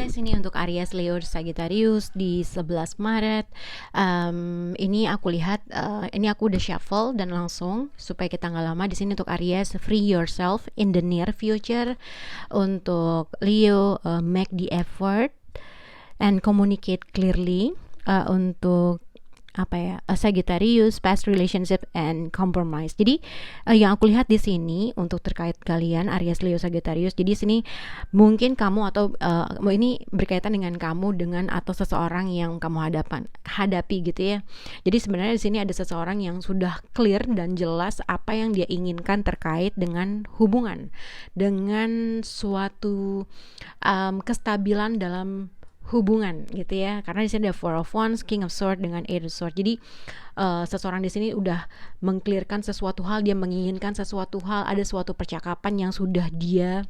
Oke, sini untuk Aries, Leo, Sagittarius di 11 Maret. Ini aku lihat, ini aku udah shuffle dan langsung supaya kita nggak lama. Di sini untuk Aries, free yourself in the near future. Untuk Leo, make the effort and communicate clearly. Untuk apa ya, Sagittarius, past relationship and compromise. Jadi yang aku lihat di sini untuk terkait kalian Aries, Leo, Sagittarius. Jadi sini mungkin kamu atau ini berkaitan dengan kamu dengan atau seseorang yang kamu hadapi gitu ya. Jadi sebenarnya di sini ada seseorang yang sudah clear dan jelas apa yang dia inginkan terkait dengan hubungan, dengan suatu kestabilan dalam hubungan gitu ya, karena di sini ada Four of Wands, King of Swords dengan Eight of Swords. Jadi seseorang di sini udah mengclearkan sesuatu hal, dia menginginkan sesuatu hal, ada suatu percakapan yang sudah dia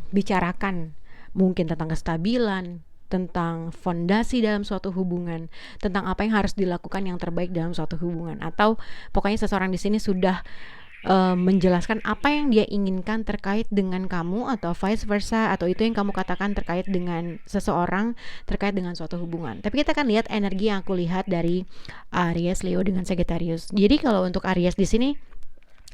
bicarakan, mungkin tentang kestabilan, tentang fondasi dalam suatu hubungan, tentang apa yang harus dilakukan yang terbaik dalam suatu hubungan, atau pokoknya seseorang di sini sudah menjelaskan apa yang dia inginkan terkait dengan kamu atau vice versa, atau itu yang kamu katakan terkait dengan seseorang, terkait dengan suatu hubungan. Tapi kita akan lihat energi yang aku lihat dari Aries, Leo dengan Sagittarius. Jadi kalau untuk Aries di sini,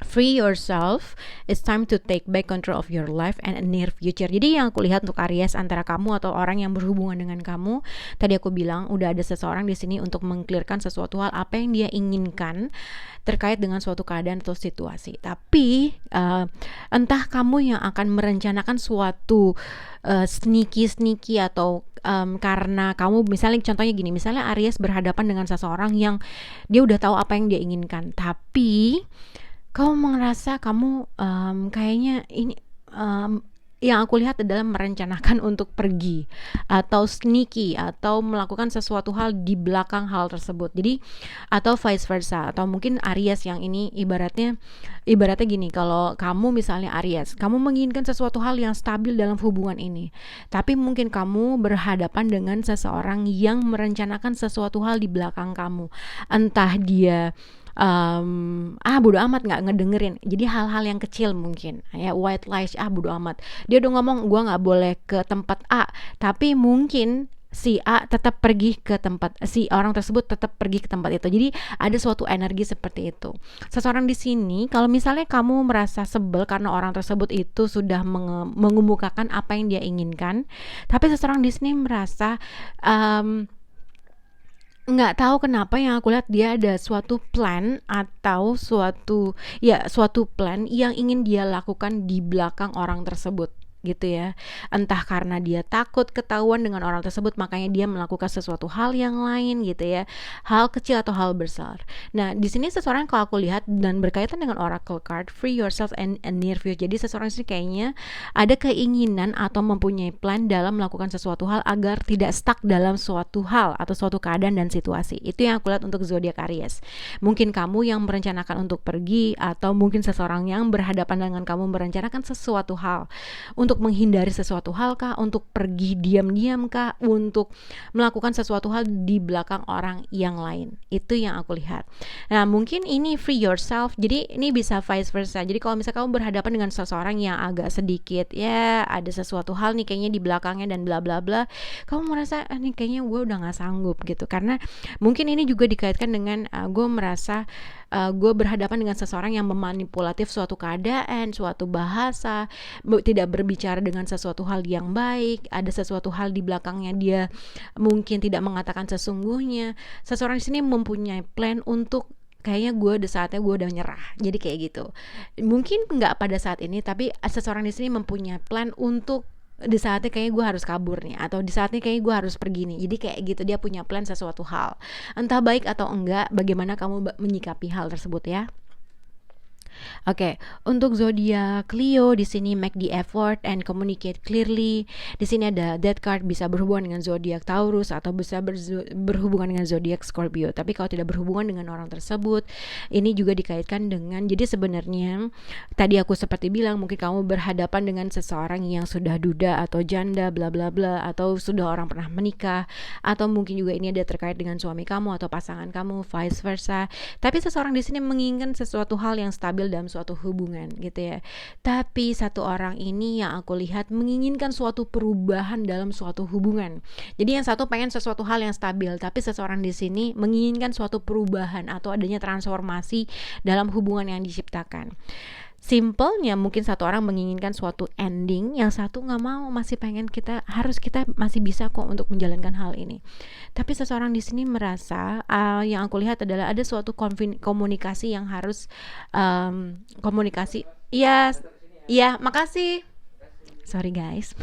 free yourself, it's time to take back control of your life and a near future. Jadi yang aku lihat untuk Aries, antara kamu atau orang yang berhubungan dengan kamu, tadi aku bilang udah ada seseorang di sini untuk mengclearkan sesuatu hal, apa yang dia inginkan terkait dengan suatu keadaan atau situasi. Tapi entah kamu yang akan merencanakan suatu sneaky atau karena kamu misalnya, contohnya gini, misalnya Aries berhadapan dengan seseorang yang dia udah tahu apa yang dia inginkan, tapi kamu merasa kamu kayaknya ini yang aku lihat adalah merencanakan untuk pergi atau sneaky atau melakukan sesuatu hal di belakang hal tersebut. Jadi atau vice versa, atau mungkin Aries yang ini ibaratnya gini, kalau kamu misalnya Aries, kamu menginginkan sesuatu hal yang stabil dalam hubungan ini, tapi mungkin kamu berhadapan dengan seseorang yang merencanakan sesuatu hal di belakang kamu, entah dia bodo amat nggak ngedengerin, jadi hal-hal yang kecil mungkin ya, white lies, bodo amat, dia udah ngomong gue nggak boleh ke tempat A, tapi mungkin si A tetap pergi ke tempat, si orang tersebut tetap pergi ke tempat itu. Jadi ada suatu energi seperti itu. Seseorang di sini, kalau misalnya kamu merasa sebel karena orang tersebut itu sudah mengemukakan apa yang dia inginkan, tapi seseorang di sini merasa nggak tahu kenapa, yang aku lihat dia ada suatu plan atau suatu plan yang ingin dia lakukan di belakang orang tersebut gitu ya. Entah karena dia takut ketahuan dengan orang tersebut, makanya dia melakukan sesuatu hal yang lain gitu ya, hal kecil atau hal besar. Nah di sini seseorang, kalau aku lihat dan berkaitan dengan oracle card free yourself and near future, jadi seseorang sini kayaknya ada keinginan atau mempunyai plan dalam melakukan sesuatu hal agar tidak stuck dalam suatu hal atau suatu keadaan dan situasi. Itu yang aku lihat untuk zodiak Aries. Mungkin kamu yang merencanakan untuk pergi, atau mungkin seseorang yang berhadapan dengan kamu merencanakan sesuatu hal untuk menghindari sesuatu hal kah, untuk pergi diam-diam kah, untuk melakukan sesuatu hal di belakang orang yang lain. Itu yang aku lihat. Nah mungkin ini free yourself, jadi ini bisa vice versa. Jadi kalau misalnya kamu berhadapan dengan seseorang yang agak sedikit ya ada sesuatu hal nih kayaknya di belakangnya dan bla bla bla, kamu merasa nih kayaknya gue udah gak sanggup gitu, karena mungkin ini juga dikaitkan dengan gue merasa gue berhadapan dengan seseorang yang memanipulatif suatu keadaan, suatu bahasa, tidak berbicara dengan sesuatu hal yang baik, ada sesuatu hal di belakangnya dia mungkin tidak mengatakan sesungguhnya. Seseorang di sini mempunyai plan untuk kayaknya gue udah saatnya gue udah nyerah, jadi kayak gitu. Mungkin nggak pada saat ini, tapi seseorang di sini mempunyai plan untuk di saatnya kayaknya gue harus kabur nih, atau di saatnya kayaknya gue harus pergi nih. Jadi kayak gitu, dia punya plan sesuatu hal, entah baik atau enggak, bagaimana kamu menyikapi hal tersebut ya. Oke, untuk zodiak Leo di sini make the effort and communicate clearly. Di sini ada Death card, bisa berhubungan dengan zodiak Taurus atau bisa berhubungan dengan zodiak Scorpio. Tapi kalau tidak berhubungan dengan orang tersebut, ini juga dikaitkan dengan, jadi sebenarnya tadi aku seperti bilang, mungkin kamu berhadapan dengan seseorang yang sudah duda atau janda bla bla bla, atau sudah orang pernah menikah, atau mungkin juga ini ada terkait dengan suami kamu atau pasangan kamu, vice versa. Tapi seseorang di sini menginginkan sesuatu hal yang stabil dalam suatu hubungan gitu ya. Tapi satu orang ini yang aku lihat menginginkan suatu perubahan dalam suatu hubungan. Jadi yang satu pengen sesuatu hal yang stabil, tapi seseorang di sini menginginkan suatu perubahan atau adanya transformasi dalam hubungan yang diciptakan. Simpelnya mungkin satu orang menginginkan suatu ending, yang satu nggak mau, masih pengen kita masih bisa kok untuk menjalankan hal ini. Tapi seseorang di sini merasa yang aku lihat adalah ada suatu komunikasi yang harus komunikasi. Iya, iya, makasih. Sorry guys.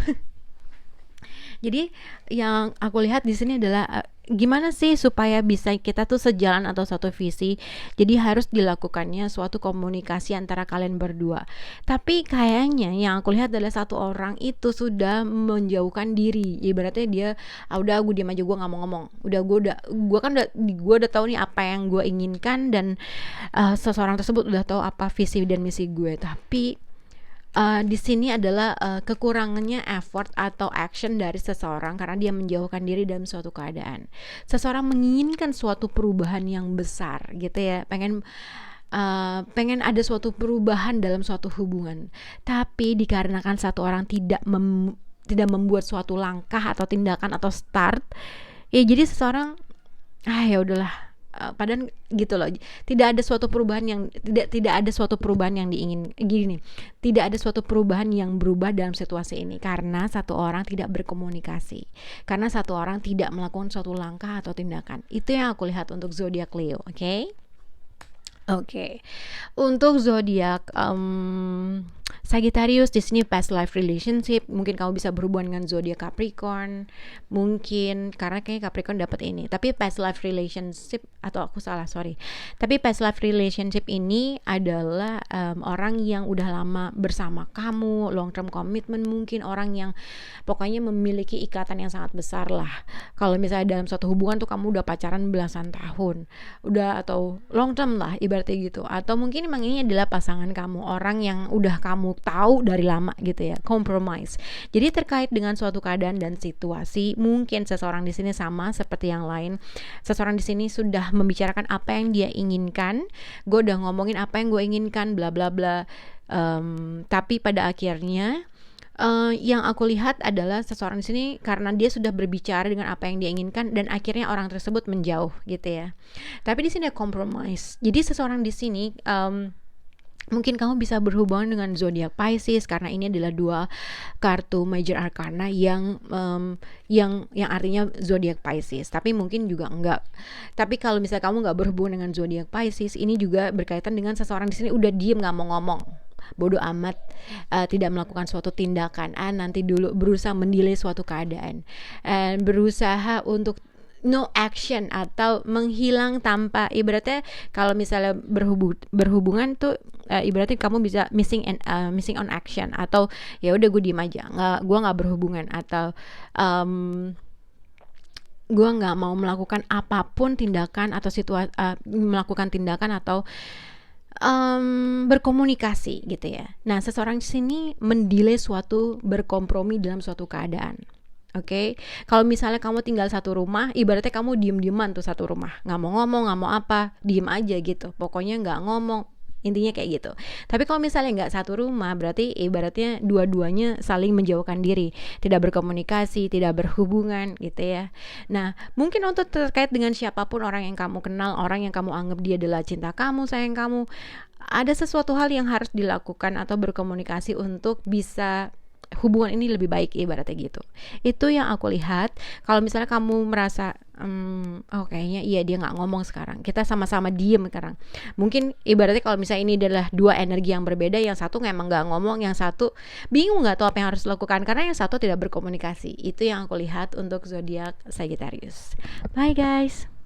Jadi yang aku lihat di sini adalah gimana sih supaya bisa kita tuh sejalan atau satu visi. Jadi harus dilakukannya suatu komunikasi antara kalian berdua. Tapi kayaknya yang aku lihat adalah satu orang itu sudah menjauhkan diri. Ibaratnya dia udah gue diam aja, gue nggak mau ngomong. Gue udah tahu nih apa yang gue inginkan, dan seseorang tersebut udah tahu apa visi dan misi gue. Tapi di sini adalah kekurangannya effort atau action dari seseorang karena dia menjauhkan diri dalam suatu keadaan. Seseorang menginginkan suatu perubahan yang besar gitu ya, pengen ada suatu perubahan dalam suatu hubungan. Tapi dikarenakan satu orang tidak membuat suatu langkah atau tindakan atau start, ya jadi seseorang ya udahlah. Padahal gitu loh, tidak ada suatu perubahan yang tidak ada suatu perubahan yang berubah dalam situasi ini karena satu orang tidak berkomunikasi, karena satu orang tidak melakukan suatu langkah atau tindakan. Itu yang aku lihat untuk zodiak Leo. Oke. Untuk zodiak Sagittarius di sini past life relationship, mungkin kamu bisa berhubungan dengan zodiak Capricorn, mungkin karena kayaknya Capricorn dapat ini. Tapi past life relationship, atau aku salah, sorry. Tapi past life relationship ini adalah orang yang udah lama bersama kamu, long term commitment, mungkin orang yang pokoknya memiliki ikatan yang sangat besar lah. Kalau misalnya dalam suatu hubungan tuh kamu udah pacaran belasan tahun, udah, atau long term lah ibaratnya gitu. Atau mungkin memang ini adalah pasangan kamu, orang yang udah kamu tahu dari lama gitu ya, compromise. Jadi terkait dengan suatu keadaan dan situasi, mungkin seseorang di sini sama seperti yang lain. Seseorang di sini sudah membicarakan apa yang dia inginkan. Gue udah ngomongin apa yang gue inginkan, bla bla bla. Tapi pada akhirnya yang aku lihat adalah seseorang di sini karena dia sudah berbicara dengan apa yang dia inginkan dan akhirnya orang tersebut menjauh gitu ya. Tapi di sini ada compromise. Jadi seseorang di sini mungkin kamu bisa berhubungan dengan zodiak Pisces karena ini adalah dua kartu major arcana yang artinya zodiak Pisces. Tapi mungkin juga enggak. Tapi kalau misalnya kamu nggak berhubungan dengan zodiak Pisces, ini juga berkaitan dengan seseorang di sini udah diem, nggak mau ngomong, bodoh amat, tidak melakukan suatu tindakan, nanti dulu berusaha mendelay suatu keadaan, berusaha untuk no action atau menghilang tanpa, ibaratnya kalau misalnya berhubungan tuh ibaratnya kamu bisa missing on action, atau ya udah gue diem aja, gue nggak berhubungan, atau gue nggak mau melakukan apapun tindakan atau melakukan tindakan atau berkomunikasi gitu ya. Nah, seseorang di sini mendelay suatu berkompromi dalam suatu keadaan. Kalau misalnya kamu tinggal satu rumah, ibaratnya kamu diem-dieman tuh satu rumah, nggak mau ngomong, nggak mau apa, diem aja gitu, pokoknya nggak ngomong, intinya kayak gitu. Tapi kalau misalnya nggak satu rumah, berarti ibaratnya dua-duanya saling menjauhkan diri, tidak berkomunikasi, tidak berhubungan gitu ya. Nah, mungkin untuk terkait dengan siapapun orang yang kamu kenal, orang yang kamu anggap dia adalah cinta kamu, sayang kamu, ada sesuatu hal yang harus dilakukan atau berkomunikasi untuk bisa hubungan ini lebih baik, ibaratnya gitu. Itu yang aku lihat. Kalau misalnya kamu merasa kayaknya iya dia nggak ngomong sekarang, kita sama-sama diem sekarang, mungkin ibaratnya kalau misalnya ini adalah dua energi yang berbeda, yang satu memang nggak ngomong, yang satu bingung nggak tahu apa yang harus dilakukan karena yang satu tidak berkomunikasi. Itu yang aku lihat untuk zodiak Sagittarius. Bye guys.